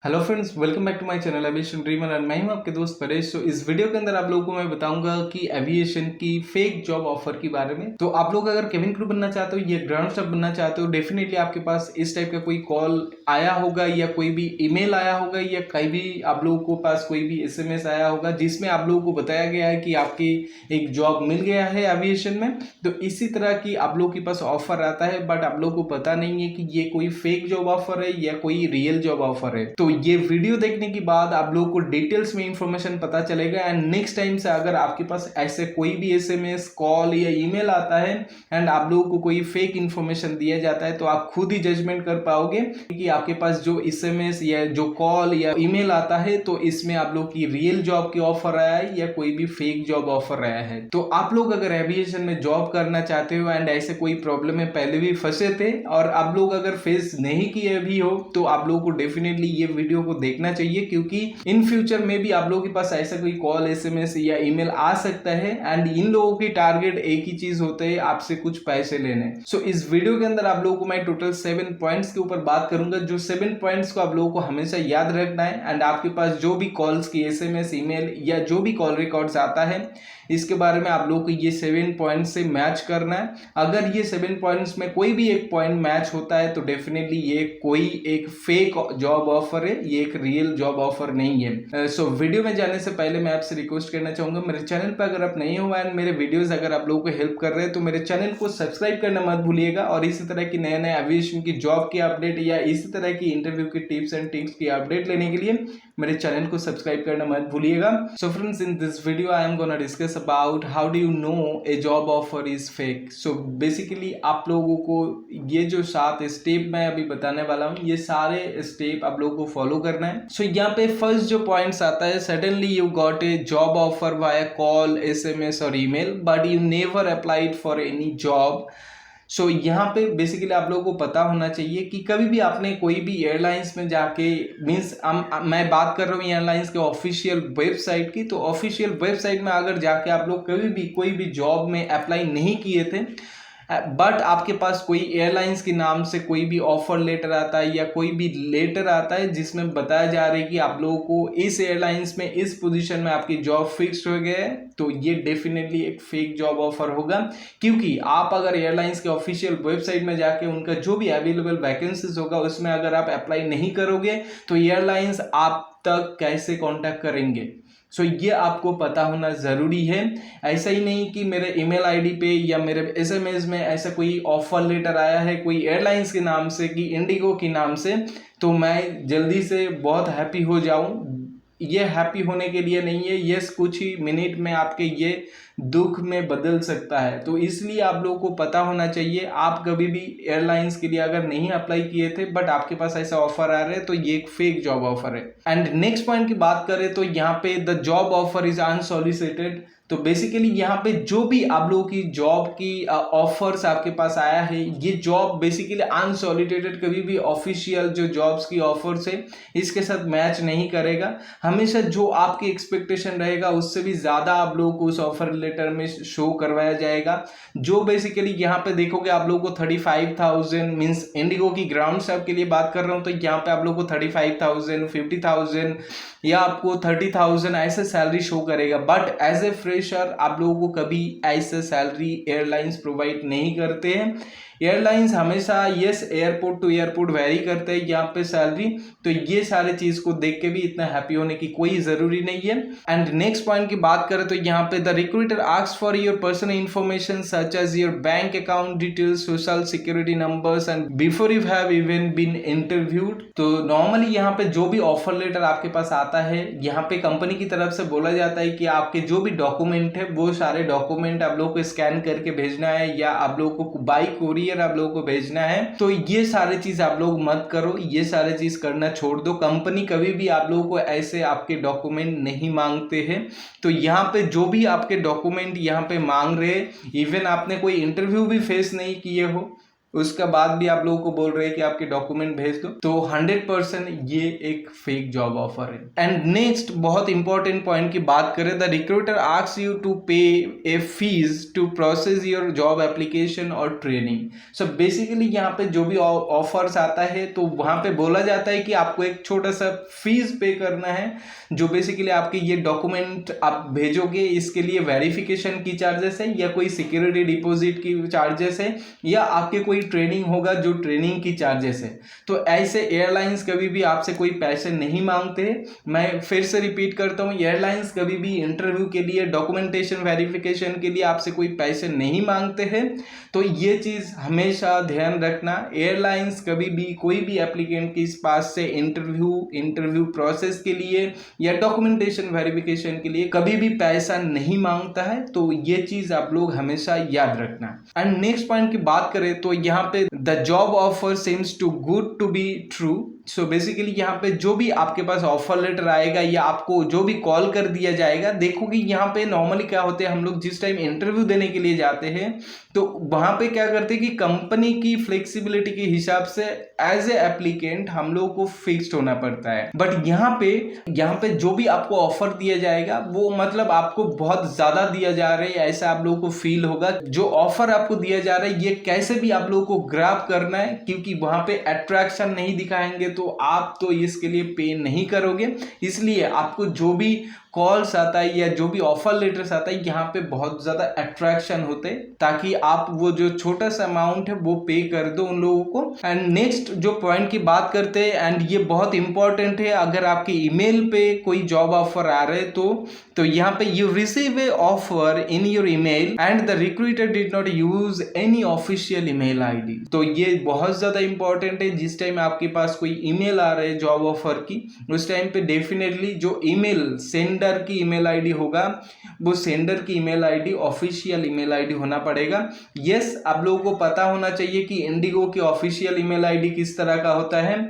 Hello friends, welcome back to my channel aviation dreamer and मैं हूं आपके दोस्त परेश। तो इस वीडियो के अंदर आप लोगों को मैं बताऊंगा कि एविएशन की फेक जॉब ऑफर के बारे में। तो आप लोग अगर केबिन क्रू बनना चाहते हो या ग्राउंड स्टाफ बनना चाहते हो, डेफिनेटली आपके पास इस टाइप का कोई कॉल आया होगा या कोई भी ईमेल आया होगा या कहीं भी आप लोगों को पास कोई भी एसएमएस आया होगा जिसमें आप लोगों को बताया गया है कि आपकी एक जॉब मिल गया है एविएशन में। तो इसी तरह की आप लोगों के पास ऑफर आता है, बट आप लोगों को पता नहीं है कि ये कोई फेक जॉब ऑफर है या कोई रियल जॉब ऑफर है। तो ये वीडियो देखने के बाद आप लोगों को डिटेल्स में इंफॉर्मेशन पता चलेगा एंड नेक्स्ट टाइम से अगर आपके पास ऐसे कोई भी एसएमएस कॉल या ईमेल आता है एंड आप लोगों को कोई फेक इंफॉर्मेशन दिया जाता है, तो आप खुद ही जजमेंट कर पाओगे कि आपके पास जो एसएमएस या जो कॉल या ईमेल आता है तो इसमें आप लोग की रियल जॉब की ऑफर आया है या कोई भी फेक जॉब ऑफर आया है। तो आप लोग अगर एविएशन में जॉब करना चाहते हो एंड ऐसे कोई प्रॉब्लम में पहले भी फंसे थे और आप लोग अगर फेस नहीं किए भी हो, तो आप लोगों को डेफिनेटली ये वीडियो को देखना चाहिए, क्योंकि इन फ्यूचर में भी आप लोगों के पास ऐसा कोई कॉल एसएमएस या ईमेल आ सकता है एंड इन लोगों की टारगेट एक ही चीज होता है, आपसे कुछ पैसे लेने। सो इस वीडियो के अंदर आप लोगों को मैं टोटल 7 पॉइंट्स के ऊपर बात करूंगा, जो 7 पॉइंट्स को आप लोगों को हमेशा याद रखना है एंड आपके पास जो भी कॉल्स की एसएमएस ईमेल या जो भी कॉल रिकॉर्ड्स आता है इसके बारे में आप लोगों को ये 7 पॉइंट से मैच करना है। अगर ये 7 पॉइंट्स में कोई भी एक पॉइंट मैच होता है तो डेफिनेटली ये कोई एक फेक जॉब ऑफर है, ये एक रियल जॉब ऑफर नहीं है। सो वीडियो में जाने से पहले मैं आपसे रिक्वेस्ट करना चाहूंगा, मेरे चैनल पर अगर आप नहीं हो एंड मेरे वीडियोस अगर आप लोगों को हेल्प कर रहे हैं तो मेरे चैनल को सब्सक्राइब करना मत भूलिएगा और इसी तरह की नए नए एविएशन की जॉब की अपडेट या इसी तरह की इंटरव्यू की टिप्स एंड ट्रिक्स की अपडेट लेने के लिए मेरे चैनल को सब्सक्राइब करना मत भूलिएगा। So friends, in this video I am gonna discuss about how do you know A job offer is fake. So basically आप लोगों को ये जो 7 स्टेप मैं अभी बताने वाला हूँ, ये सारे स्टेप आप लोगों को फॉलो करना है। सो यहाँ पे फर्स्ट जो पॉइंट्स आता है, suddenly you got a job offer via call SMS और email but you never applied for any job. So यहाँ पे बेसिकली आप लोगों को पता होना चाहिए कि कभी भी आपने कोई भी एयरलाइंस में जाके मीन्स मैं बात कर रहा हूँ एयरलाइंस के ऑफिशियल वेबसाइट की, तो ऑफिशियल वेबसाइट में अगर जाके आप लोग कभी भी कोई भी जॉब में अप्लाई नहीं किए थे बट आपके पास कोई एयरलाइंस के नाम से कोई भी ऑफर लेटर आता है या कोई भी लेटर आता है जिसमें बताया जा रहा है कि आप लोगों को इस एयरलाइंस में इस पोजीशन में आपकी जॉब फिक्स हो गया है, तो ये डेफिनेटली एक फेक जॉब ऑफर होगा। क्योंकि आप अगर एयरलाइंस के ऑफिशियल वेबसाइट में जाके उनका जो भी अवेलेबल वैकेंसीज होगा उसमें अगर आप अप्लाई नहीं करोगे तो एयरलाइंस आप तक कैसे कॉन्टैक्ट करेंगे। सो ये आपको पता होना ज़रूरी है। ऐसा ही नहीं कि मेरे ईमेल आईडी पे या मेरे एसएमएस में ऐसा कोई ऑफर लेटर आया है कोई एयरलाइंस के नाम से कि इंडिगो के नाम से, तो मैं जल्दी से बहुत हैप्पी हो जाऊं। ये हैप्पी होने के लिए नहीं है, ये कुछ ही मिनट में आपके ये दुख में बदल सकता है। तो इसलिए आप लोगों को पता होना चाहिए, आप कभी भी एयरलाइंस के लिए अगर नहीं अप्लाई किए थे बट आपके पास ऐसा ऑफर आ रहा है तो ये एक फेक जॉब ऑफर है। एंड नेक्स्ट पॉइंट की बात करें तो यहाँ पे the job offer is unsolicited. तो बेसिकली यहाँ पे जो भी आप लोगों की जॉब की ऑफर्स आपके पास आया है, ये जॉब बेसिकली अनसॉलिसिटेड कभी भी ऑफिशियल जो जॉब्स की ऑफर्स है इसके साथ मैच नहीं करेगा। हमेशा जो आपकी एक्सपेक्टेशन रहेगा उससे भी ज़्यादा आप लोगों को उस ऑफर लेटर में शो करवाया जाएगा। जो बेसिकली यहाँ पे देखोगे आप लोगों को 35,000 मीन्स इंडिगो की ग्राउंड स्टाफ के लिए बात कर रहा हूँ, तो यहाँ पे आप लोगों को 35,000 50,000 या आपको 30,000 ऐसे सैलरी शो करेगा। बट एज ए फ्रेशर आप लोगों को कभी ऐसे सैलरी एयरलाइंस प्रोवाइड नहीं करते हैं। एयरलाइंस हमेशा यस एयरपोर्ट टू एयरपोर्ट वेरी करते हैं यहाँ पे सैलरी। तो ये सारे चीज को देख के भी इतना हैप्पी होने की कोई जरूरी नहीं है। एंड नेक्स्ट पॉइंट की बात करें तो यहाँ पे the recruiter asks for your personal information such as your bank account details social security numbers and before you have even been interviewed. तो नॉर्मली यहाँ पे जो भी ऑफर लेटर आपके पास आता है, यहाँ पे कंपनी की तरफ से बोला जाता है कि आपके जो भी डॉक्यूमेंट है वो सारे डॉक्यूमेंट आप लोगों को स्कैन करके भेजना है या आप लोगों को बाई कोरियर आप लोगों को भेजना है। तो ये सारे चीज आप लोग मत करो, ये सारे चीज करना छोड़ दो। कंपनी कभी भी आप लोगों को ऐसे आपके डॉक्यूमेंट नहीं मांगते हैं। तो यहाँ पे जो भी आपके डॉक्यूमेंट यहाँ पे मांग रहे, इवन आपने कोई इंटरव्यू भी फेस नहीं किए हो उसका बाद भी आप लोगों को बोल रहे हैं कि आपके डॉक्यूमेंट भेज दो, तो 100% ये एक फेक जॉब ऑफर है। एंड नेक्स्ट बहुत इंपॉर्टेंट पॉइंट की बात करें, the recruiter asks you to pay a fee to process your job application और ट्रेनिंग। सो बेसिकली यहाँ पे जो भी ऑफर्स आता है तो वहां पे बोला जाता है कि आपको एक छोटा सा फीस पे करना है, जो बेसिकली आपके ये डॉक्यूमेंट आप भेजोगे इसके लिए वेरिफिकेशन की चार्जेस है, या कोई सिक्योरिटी डिपॉजिट की चार्जेस है, या आपके कोई ट्रेनिंग होगा जो ट्रेनिंग की चार्जेस है। तो ऐसे एयरलाइंस कभी भी आपसे कोई पैसे नहीं मांगते। मैं फिर से रिपीट करता हूँ, एयरलाइंस कभी भी इंटरव्यू के लिए डॉक्यूमेंटेशन वेरिफिकेशन के लिए आपसे कोई पैसे नहीं मांगते हैं। तो ये चीज हमेशा ध्यान रखना, एयरलाइंस कभी भी कोई भी एप्लीकेंट के पास से इंटरव्यू प्रोसेस के लिए या डॉक्यूमेंटेशन वेरिफिकेशन के लिए कभी भी पैसा नहीं मांगता है। तो ये चीज आप लोग हमेशा याद रखना। एंड नेक्स्ट पॉइंट की बात करें तो यहाँ पे the job offer seems too good to be true. So basically यहाँ पे जो भी आपके पास ऑफर लेटर आएगा या आपको जो भी कॉल कर दिया जाएगा, देखो कि यहाँ पे नॉर्मली क्या होते हैं, हम लोग जिस टाइम इंटरव्यू देने के लिए जाते हैं तो वहां पे क्या करते हैं कि कंपनी की फ्लेक्सिबिलिटी के हिसाब से एज ए एप्लीकेंट हम लोग को फिक्स्ड होना पड़ता है। बट यहाँ पे जो भी आपको ऑफर दिया जाएगा वो मतलब आपको बहुत ज्यादा दिया जा रहा है, ऐसा आप लोगों को फील होगा। जो ऑफर आपको दिया जा रहा है ये कैसे भी आप लोगों को ग्रैब करना है, क्योंकि वहां पे अट्रैक्शन नहीं दिखाएंगे तो आप तो इसके लिए पे नहीं करोगे। इसलिए आपको जो भी कॉल्स आता है या जो भी ऑफर लेटर्स आता है यहाँ पे बहुत ज्यादा अट्रैक्शन होते हैं, ताकि आप वो जो छोटा सा अमाउंट है वो पे कर दो उन लोगों को। एंड नेक्स्ट जो पॉइंट की बात करते हैं, एंड ये बहुत इंपॉर्टेंट है, अगर आपके ईमेल पे कोई जॉब ऑफर आ रहे तो यहाँ पे you receive A offer in your email and the recruiter did not use any official email ID. तो ये बहुत ज्यादा इंपॉर्टेंट है, जिस टाइम आपके पास कोई ईमेल आ रहा है जॉब ऑफर की, उस टाइम पे डेफिनेटली जो ईमेल सेंडर की ईमेल आईडी होगा वो सेंडर की email ID official email ID होना पड़ेगा। यस, आप लोगों को पता होना चाहिए कि इंडिगो की ऑफिशियल ईमेल आईडी किस तरह का होता है,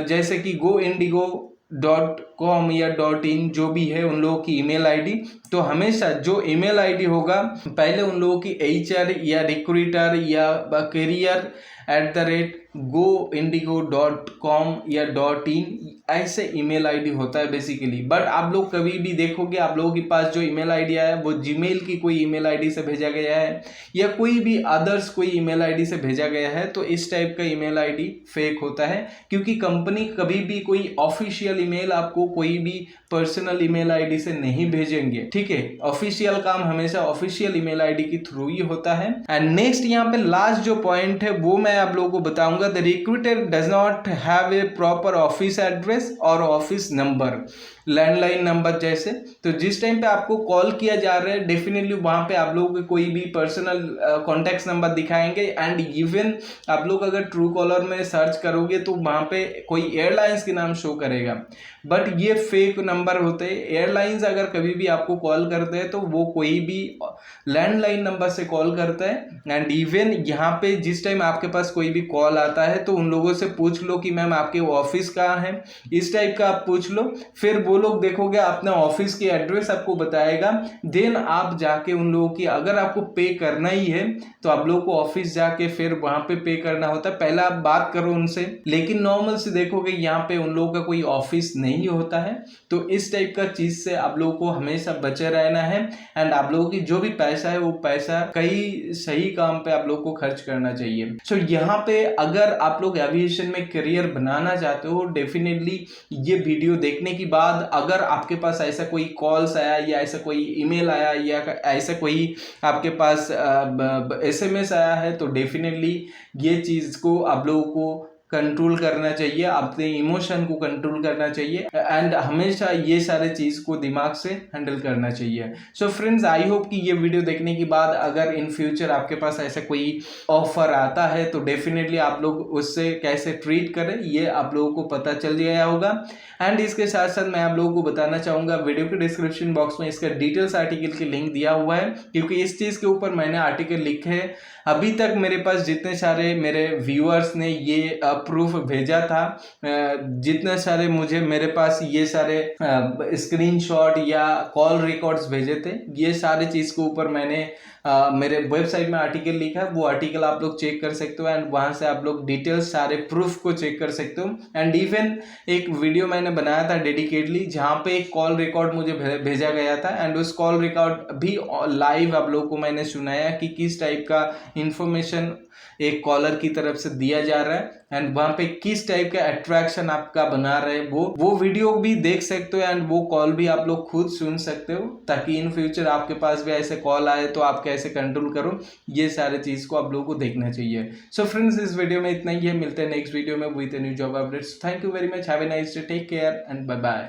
जैसे कि goindigo.com या .in जो भी है उन लोगों की ईमेल आईडी। तो हमेशा जो ईमेल आईडी होगा पहले उन लोगों की HR या रिक्रूटर या career@goindigo.com या .in ऐसे ईमेल आईडी होता है बेसिकली। बट आप लोग कभी भी देखोगे आप लोगों के पास जो ईमेल आईडी आया है वो जीमेल की कोई ईमेल आईडी से भेजा गया है या कोई भी अदर्स कोई ईमेल आईडी से भेजा गया है, तो इस टाइप का ईमेल आईडी फेक होता है, क्योंकि कंपनी कभी भी कोई ऑफिशियल ईमेल आपको कोई भी पर्सनल ईमेल आईडी से नहीं भेजेंगे। ठीक है, ऑफिशियल काम हमेशा ऑफिशियल ईमेल आईडी के थ्रू ही होता है। एंड नेक्स्ट यहाँ पे लास्ट जो पॉइंट है वो मैं आप लोगों को बताऊंगा, the recruiter does not have a proper office address और ऑफिस नंबर, लैंडलाइन नंबर जैसे। तो जिस टाइम पे आपको कॉल किया जा रहा है डेफिनेटली वहां पे आप लोगों को कोई भी पर्सनल कॉन्टैक्ट नंबर दिखाएंगे। एंड इवन आप लोग अगर ट्रू कॉलर में सर्च करोगे तो वहां पे कोई एयरलाइंस के नाम शो करेगा, बट ये फेक नंबर होते हैं। एयरलाइंस अगर कभी भी आपको कॉल करते हैं तो वो कोई भी लैंडलाइन नंबर से कॉल करता है। एंड इवन यहाँ पे जिस टाइम आपके पास कोई भी कॉल आता है तो उन लोगों से पूछ लो कि मैम आपके ऑफिस कहाँ है, इस टाइप का आप पूछ लो। फिर वो लोग देखोगे अपने ऑफिस की एड्रेस आपको बताएगा, देन आप जाके उन लोगों की, अगर आपको पे करना ही है तो आप लोग को ऑफिस जाके फिर वहां पे करना होता है। पहले आप बात करो उनसे, लेकिन नॉर्मल से देखोगे यहाँ पे उन लोगों का कोई ऑफिस नहीं होता है। तो इस टाइप का चीज से आप लोगों को हमेशा बचे रहना है। एंड आप लोगों की जो भी पैसा है वो पैसा कई सही काम पे आप लोग को खर्च करना चाहिए। सो यहाँ पे अगर आप लोग एविएशन में करियर बनाना चाहते हो, डेफिनेटली ये वीडियो देखने के बाद अगर आपके पास ऐसा कोई कॉल्स आया या ऐसा कोई ईमेल आया या ऐसा कोई आपके पास SMS आया है तो डेफिनेटली ये चीज को आप लोगों को कंट्रोल करना चाहिए, अपने इमोशन को कंट्रोल करना चाहिए एंड हमेशा ये सारे चीज को दिमाग से हैंडल करना चाहिए। सो फ्रेंड्स, आई होप कि ये वीडियो देखने के बाद अगर इन फ्यूचर आपके पास ऐसा कोई ऑफर आता है तो डेफिनेटली आप लोग उससे कैसे ट्रीट करें ये आप लोगों को पता चल गया होगा। एंड इसके साथ साथ मैं आप लोगों को बताना चाहूंगा, वीडियो के डिस्क्रिप्शन बॉक्स में इसका डिटेल्स आर्टिकल की लिंक दिया हुआ है, क्योंकि इस चीज के ऊपर मैंने आर्टिकल लिखे हैं। अभी तक मेरे पास जितने सारे मेरे व्यूअर्स ने ये प्रूफ भेजा था, जितने सारे मुझे मेरे पास ये सारे स्क्रीनशॉट या कॉल रिकॉर्ड्स भेजे थे, ये सारे चीज के ऊपर मैंने मेरे वेबसाइट में आर्टिकल लिखा है, वो आर्टिकल आप लोग चेक कर सकते हो एंड वहाँ से आप लोग डिटेल्स सारे प्रूफ को चेक कर सकते हो। एंड इवन एक वीडियो मैंने बनाया था डेडिकेटली जहाँ पे एक कॉल रिकॉर्ड मुझे भेजा गया था एंड उस कॉल रिकॉर्ड भी लाइव आप लोगों को मैंने सुनाया कि किस टाइप का इंफॉर्मेशन एक कॉलर की तरफ से दिया जा रहा है एंड वहां पे किस टाइप का अट्रैक्शन आपका बना रहे वो वीडियो भी देख सकते हो एंड वो कॉल भी आप लोग खुद सुन सकते हो, ताकि इन फ्यूचर आपके पास भी ऐसे कॉल आए तो आप कैसे कंट्रोल करो, ये सारे चीज को आप लोगों को देखना चाहिए। सो फ्रेंड्स, इस वीडियो में इतना ही है, मिलते हैं नेक्स्ट वीडियो में with new job updates. Thank you very much, have a nice day, take care and bye bye.